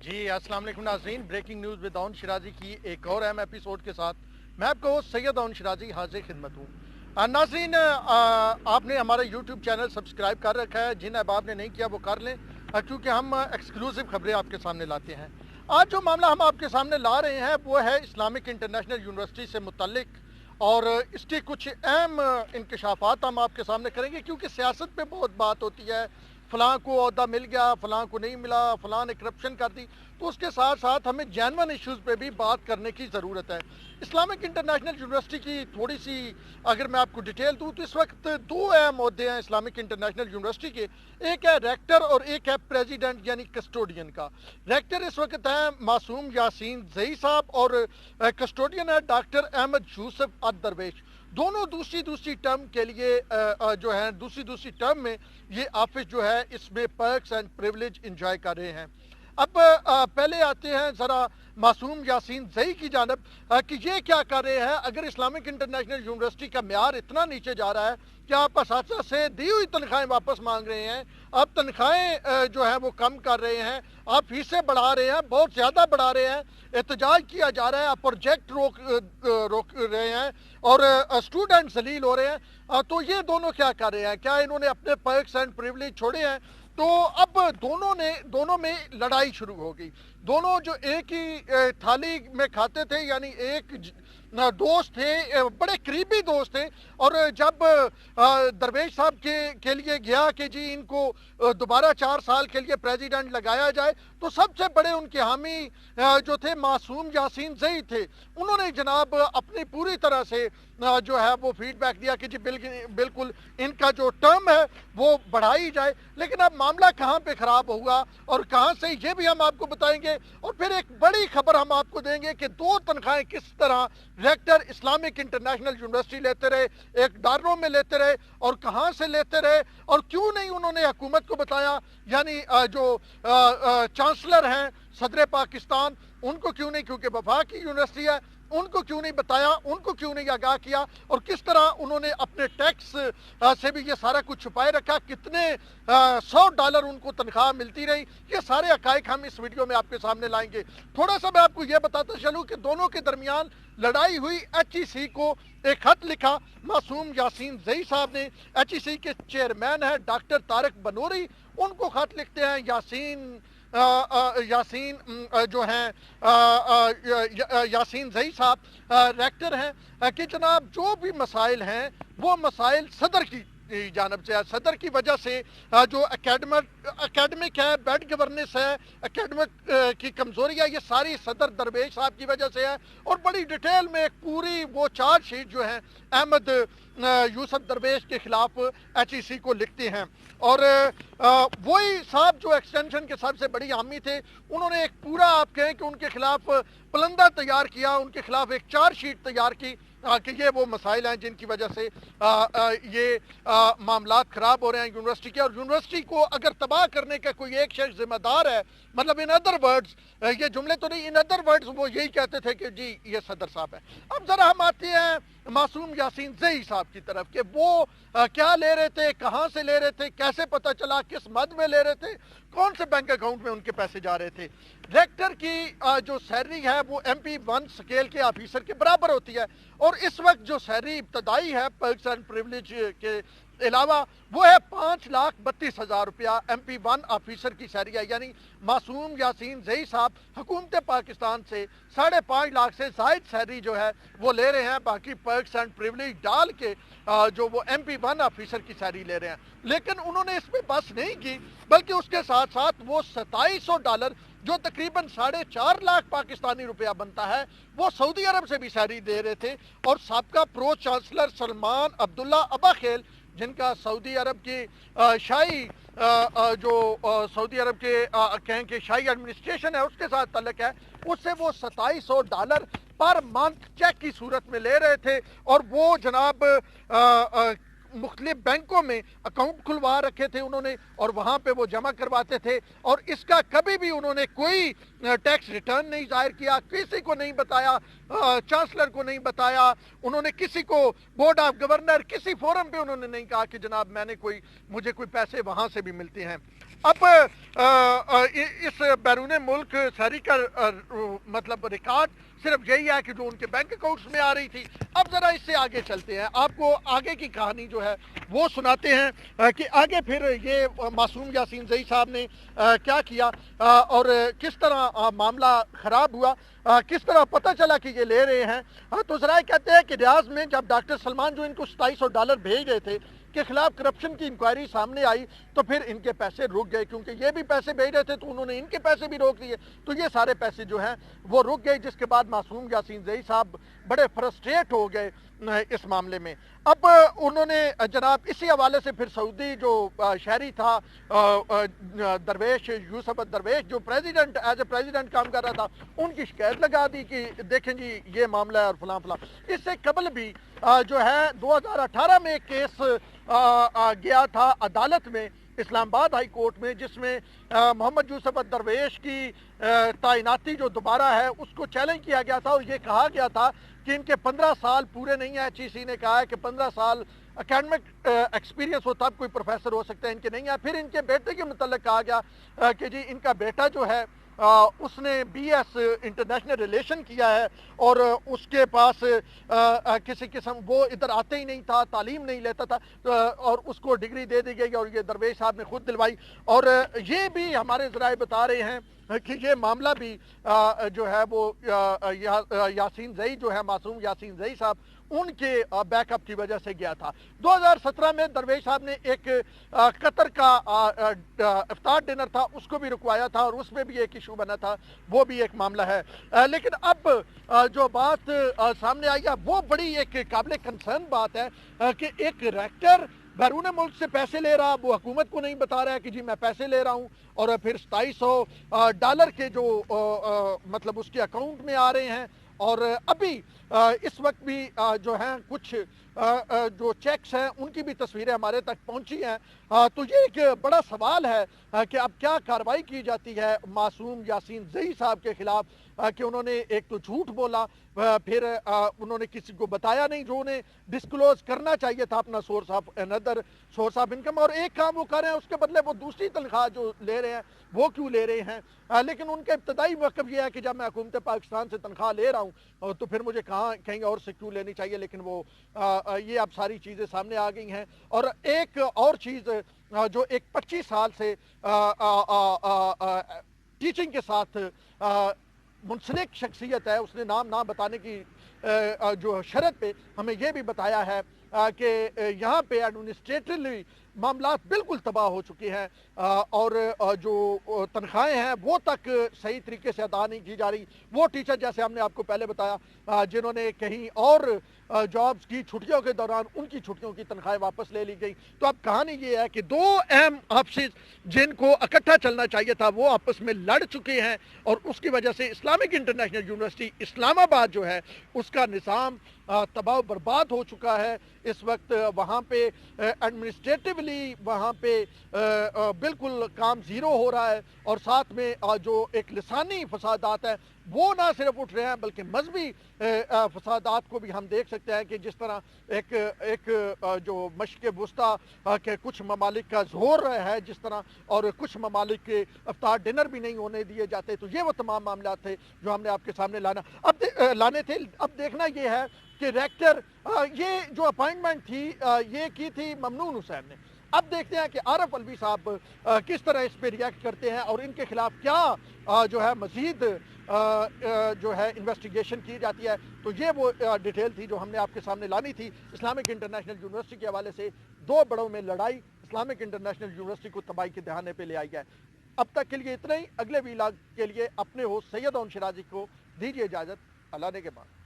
जी अस्सलाम वालेकुम नाज़रीन, breaking news with Awan Shirazi की एक और अहम एपिसोड के साथ मैं आपको सैयद अवन शिराजी हाजिर खिदमत हूँ। नाज़रीन, आपने हमारा यूट्यूब चैनल सब्सक्राइब कर रखा है, जिन अहबाब ने नहीं किया वो कर लें, क्योंकि हम एक्सक्लूसिव खबरें आपके सामने लाते हैं। आज जो मामला हम आपके सामने ला रहे हैं वो है इस्लामिक इंटरनेशनल यूनिवर्सिटी से मुतल्लिक, और इसके कुछ अहम इंकशाफात हम आपके सामने करेंगे, क्योंकि सियासत पे बहुत बात होती है। फ़लाँ को ओहदा मिल गया, फ़लाँ को नहीं मिला, फ़लाँ ने करप्शन कर दी, तो उसके साथ साथ हमें जेन्युइन इश्यूज़ पे भी बात करने की ज़रूरत है। इस्लामिक इंटरनेशनल यूनिवर्सिटी की थोड़ी सी अगर मैं आपको डिटेल दूँ तो इस वक्त दो अहम ओहदे हैं इस्लामिक इंटरनेशनल यूनिवर्सिटी के। एक है रेक्टर और एक है प्रेसिडेंट यानी कस्टोडियन का। रेक्टर इस वक्त हैं मासूम यासीन ज़ई साहब, और कस्टोडियन है डॉक्टर अहमद यूसुफ अद-दरवेश। दोनों दूसरी टर्म के लिए जो है दूसरी टर्म में ये ऑफिस जो है इसमें पर्क्स एंड प्रिविलेज इंजॉय कर रहे हैं। अब पहले आते हैं ज़रा मासूम यासीन ज़ई की जानब कि ये क्या कर रहे हैं। अगर इस्लामिक इंटरनेशनल यूनिवर्सिटी का म्यार इतना नीचे जा रहा है कि आप असातिज़ा से दी हुई तनख्वाहें वापस मांग रहे हैं, आप तनख्वाहें जो है वो कम कर रहे हैं, आप फीसें बढ़ा रहे हैं, बहुत ज़्यादा बढ़ा रहे हैं, एहतजाज किया जा रहा है, आप प्रोजेक्ट रोक रहे हैं और स्टूडेंट जलील हो रहे हैं, तो ये दोनों क्या कर रहे हैं? क्या इन्होंने अपने पर्क्स एंड प्रिविलेज छोड़े हैं? तो अब दोनों में लड़ाई शुरू हो गई। दोनों जो एक ही थाली में खाते थे, यानी एक दोस्त थे, बड़े करीबी दोस्त थे, और जब दरवेश साहब के लिए गया कि जी इनको दोबारा 4 साल के लिए प्रेसिडेंट लगाया जाए, तो सबसे बड़े उनके हामी जो थे मासूम यासीन ज़ई थे। उन्होंने जनाब अपनी पूरी तरह से जो है वो फीडबैक दिया कि जी बिल्कुल इनका जो टर्म है वो बढ़ाई जाए। लेकिन अब मामला कहाँ पे ख़राब हुआ और कहाँ से, ये भी हम आपको बताएंगे। और फिर एक बड़ी खबर हम आपको देंगे कि 2 तनख्वाहें किस तरह रेक्टर इस्लामिक इंटरनेशनल यूनिवर्सिटी लेते रहे, एक डॉलरों में लेते रहे, और कहाँ से लेते रहे, और क्यों नहीं उन्होंने हुकूमत को बताया। यानी जो चांसलर हैं सदर पाकिस्तान, उनको क्यों नहीं, क्योंकि वफा की यूनिवर्सिटी है, उनको क्यों नहीं बताया, उनको क्यों नहीं आगाह किया, और किस तरह उन्होंने अपने टैक्स से भी ये सारा कुछ छुपाए रखा, कितने $100 उनको तनख्वाह मिलती रही। ये सारे हकाइक हम इस वीडियो में आपके सामने लाएंगे। थोड़ा सा मैं आपको ये बताता चलूँ कि दोनों के दरमियान लड़ाई हुई। HEC को एक खत लिखा मासूम यासीन ज़ई साहब ने। HEC के चेयरमैन है डॉक्टर तारिक बनूरी, उनको खत लिखते हैं यासीन जो हैं यासीन ज़ई साहब रेक्टर हैं कि जनाब जो भी मसाइल हैं वो मसाइल सदर की जानब से है। सदर की वजह से जो एकेडमिक है, बेड गवर्नेंस है, एकेडमिक की कमज़ोरी है, ये सारी सदर दरवेश साहब की वजह से है। और बड़ी डिटेल में एक पूरी वो चार्जशीट जो है अहमद यूसुफ दरवेश के खिलाफ HEC को लिखते हैं। और वही साहब जो एक्सटेंशन के सबसे बड़ी हामी थे, उन्होंने एक पूरा आप कहें कि उनके खिलाफ पलंदा तैयार किया, उनके खिलाफ एक चार्जशीट तैयार की कि ये वो मसाइल हैं जिनकी वजह से ये मामलात ख़राब हो रहे हैं यूनिवर्सिटी के। और यूनिवर्सिटी को अगर तबाह करने का कोई एक शख्स जिम्मेदार है, मतलब इन अदर वर्ड्स, ये जुमले तो नहीं, इन अदर वर्ड्स वो यही कहते थे कि जी ये सदर साहब है। अब ज़रा हम आते हैं मासूम यासीन ज़ई साहब की तरफ कि वो क्या ले रहे थे, कहाँ से ले रहे थे, कैसे पता चला, किस मद में ले रहे थे, कौन से बैंक अकाउंट में उनके पैसे जा रहे थे। रेक्टर की जो सैलरी है वो MP1 स्केल के ऑफिसर के बराबर होती है, और इस वक्त जो सैलरी इब्तदाई है पर्क्स एंड प्रिविलेज के अलावा वो है 5,32,000 रुपया MP1 ऑफिसर की सैलरी है। यानी मासूम यासीन ज़ई साहब हुकूमत पाकिस्तान से 5.5 लाख से ज़ायद सैलरी जो है वो ले रहे हैं, बाकी पर्क्स एंड प्रिविलेज डाल के जो वो MP1 ऑफिसर की सैलरी ले रहे हैं। लेकिन उन्होंने इसमें बस नहीं की, बल्कि उसके साथ साथ वो $2700 जो तकरीबन 4.5 लाख पाकिस्तानी रुपया बनता है वो सऊदी अरब से भी सैलरी दे रहे थे। और साबका प्रो चांसलर सलमान अब्दुल्ला अबाखेल, जिनका सऊदी अरब की शाही जो सऊदी अरब के कहें कि शाही एडमिनिस्ट्रेशन है उसके साथ तल्लक है, उससे वो $2700 पर मंथ चेक की सूरत में ले रहे थे। और वो जनाब मुख्तलिफ बैंकों में अकाउंट खुलवा रखे थे उन्होंने, और वहाँ पे वो जमा करवाते थे, और इसका कभी भी उन्होंने कोई टैक्स रिटर्न नहीं जाहिर किया, किसी को नहीं बताया, चांसलर को नहीं बताया, उन्होंने किसी को, बोर्ड ऑफ गवर्नर, किसी फोरम पे उन्होंने नहीं कहा कि जनाब मुझे कोई पैसे वहाँ से भी मिलते हैं। اب اس بیرون ملک ساری کا مطلب ریکارڈ صرف یہی ہے کہ جو ان کے بینک اکاؤنٹس میں آ رہی تھی. اب ذرا اس سے آگے چلتے ہیں, آپ کو آگے کی کہانی جو ہے وہ سناتے ہیں کہ آگے پھر یہ معصوم یاسین زئی صاحب نے کیا کیا اور کس طرح معاملہ خراب ہوا, کس طرح پتہ چلا کہ یہ لے رہے ہیں. تو ذرائع کہتے ہیں کہ ریاض میں جب ڈاکٹر سلمان جو ان کو $2700 بھیج رہے تھے کے خلاف کرپشن کی انکوائری سامنے آئی تو پھر ان کے پیسے رک گئے, کیونکہ یہ بھی پیسے بھیج رہے تھے تو انہوں نے ان کے پیسے بھی روک دیے, تو یہ سارے پیسے جو ہیں وہ رک گئے, جس کے بعد معصوم یاسین زئی صاحب بڑے فرسٹریٹ ہو گئے اس معاملے میں. اب انہوں نے جناب اسی حوالے سے پھر سعودی جو شہری تھا درویش یوسف درویش جو پریزیڈنٹ ایز اے پریزیڈنٹ کام کر رہا تھا, ان کی شکایت لگا دی کہ دیکھیں جی یہ معاملہ ہے اور فلاں فلاں. اس سے قبل بھی جو ہے 2018 میں ایک کیس گیا تھا عدالت میں اسلام آباد ہائی کورٹ میں, جس میں محمد یوسف درویش کی تعیناتی جو دوبارہ ہے اس کو چیلنج کیا گیا تھا, اور یہ کہا گیا تھا کہ ان کے 15 سال پورے نہیں ہیں. HEC نے کہا ہے کہ 15 سال اکیڈمک ایکسپیرینس ہو تب کوئی پروفیسر ہو سکتا ہے, ان کے نہیں ہے. پھر ان کے بیٹے کے متعلق کہا گیا کہ جی ان کا بیٹا جو ہے اس نے BS انٹرنیشنل ریلیشن کیا ہے اور اس کے پاس کسی قسم وہ ادھر آتے ہی نہیں تھا, تعلیم نہیں لیتا تھا, اور اس کو ڈگری دے دی گئی اور یہ درویش صاحب نے خود دلوائی. اور یہ بھی ہمارے ذرائع بتا رہے ہیں کہ یہ معاملہ بھی جو ہے وہ یاسین زئی جو ہے معصوم یاسین زئی صاحب ان کے بیک اپ کی وجہ سے گیا تھا. 2017 میں درویش صاحب نے ایک قطر کا افطار ڈنر تھا, اس کو بھی رکوایا تھا اور اس میں بھی ایک ایشو بنا تھا, وہ بھی ایک معاملہ ہے. لیکن اب جو بات سامنے آئی ہے وہ بڑی ایک قابل کنسرن بات ہے کہ ایک ریکٹر بیرون ملک سے پیسے لے رہا, وہ حکومت کو نہیں بتا رہا ہے کہ جی میں پیسے لے رہا ہوں, اور پھر $2700 کے جو مطلب اس کے اکاؤنٹ میں آ رہے ہیں. اور ابھی اس وقت بھی جو ہیں کچھ جو چیکس ہیں ان کی بھی تصویریں ہمارے تک پہنچی ہیں. تو یہ ایک بڑا سوال ہے کہ اب کیا کارروائی کی جاتی ہے معصوم یاسین زئی صاحب کے خلاف کہ انہوں نے ایک تو جھوٹ بولا, پھر انہوں نے کسی کو بتایا نہیں جو انہیں ڈسکلوز کرنا چاہیے تھا اپنا source of another source of income, اور ایک کام وہ کر رہے ہیں اس کے بدلے وہ دوسری تنخواہ جو لے رہے ہیں وہ کیوں لے رہے ہیں. لیکن ان کا ابتدائی موقف یہ ہے کہ جب میں حکومت پاکستان سے تنخواہ لے رہا ہوں تو پھر مجھے کہیں اور سے کیوں لینی چاہیے. لیکن وہ یہ اب ساری چیزیں سامنے آ گئی ہیں. اور ایک اور چیز جو ایک 25 سال سے ٹیچنگ کے ساتھ منسلک شخصیت ہے, اس نے نام نہ بتانے کی جو شرط پہ ہمیں یہ بھی بتایا ہے کہ یہاں پہ ایڈمنسٹریٹولی معاملات بالکل تباہ ہو چکے ہیں اور جو تنخواہیں ہیں وہ تک صحیح طریقے سے ادا نہیں کی جا رہی. وہ ٹیچر جیسے ہم نے آپ کو پہلے بتایا جنہوں نے کہیں اور جابز کی چھٹیوں کے دوران ان کی چھٹیوں کی تنخواہیں واپس لے لی گئی. تو اب کہانی یہ ہے کہ دو اہم آفسز جن کو اکٹھا چلنا چاہیے تھا وہ آپس میں لڑ چکے ہیں, اور اس کی وجہ سے اسلامک انٹرنیشنل یونیورسٹی اسلام آباد جو ہے اس کا نظام تباہ و برباد ہو چکا ہے. اس وقت وہاں پہ ایڈمنسٹریٹولی وہاں پہ بالکل کام زیرو ہو رہا ہے, اور ساتھ میں جو ایک لسانی فسادات ہیں وہ نہ صرف اٹھ رہے ہیں بلکہ مذہبی فسادات کو بھی ہم دیکھ سکتے ہیں کہ جس طرح ایک جو مشرق وسطیٰ کے کچھ ممالک کا زور ہے جس طرح, اور کچھ ممالک کے افطار ڈنر بھی نہیں ہونے دیے جاتے. تو یہ وہ تمام معاملات تھے جو ہم نے آپ کے سامنے لانے تھے. اب دیکھنا یہ ہے کہ ریکٹر یہ جو اپائنٹمنٹ تھی یہ کی تھی ممنون حسین نے. اب دیکھتے ہیں کہ عارف الوی صاحب کس طرح اس پہ ریئیکٹ کرتے ہیں اور ان کے خلاف کیا جو ہے مزید جو ہے انویسٹیگیشن کی جاتی ہے. تو یہ وہ ڈیٹیل تھی جو ہم نے آپ کے سامنے لانی تھی. اسلامک انٹرنیشنل یونیورسٹی کے حوالے سے دو بڑوں میں لڑائی اسلامک انٹرنیشنل یونیورسٹی کو تباہی کے دہانے پہ لے آئی ہے. اب تک کے لیے اتنا ہی. اگلے ویلاگ کے لیے اپنے ہوسٹ سید اون شرازی کو دیجیے اجازت. اللہ نے کے بعد.